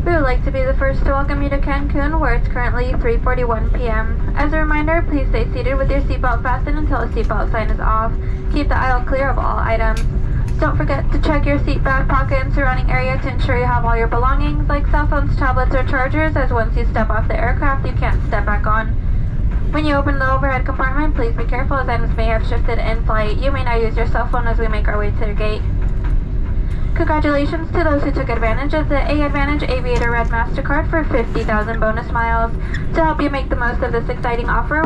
We would like to be the first to welcome you to Cancun, where it's currently 3:41 p.m. As a reminder, please stay seated with your seatbelt fastened until the seatbelt sign is off. Keep the aisle clear of all items. Don't forget to check your seat back pocket and surrounding area to ensure you have all your belongings, like cell phones, tablets, or chargers, as once you step off the aircraft, you can't step back on. When you open the overhead compartment, please be careful as items may have shifted in flight. You may now use your cell phone as we make our way to the gate. Congratulations to those who took advantage of the A-Advantage Aviator Red MasterCard for 50,000 bonus miles. To help you make the most of this exciting offer,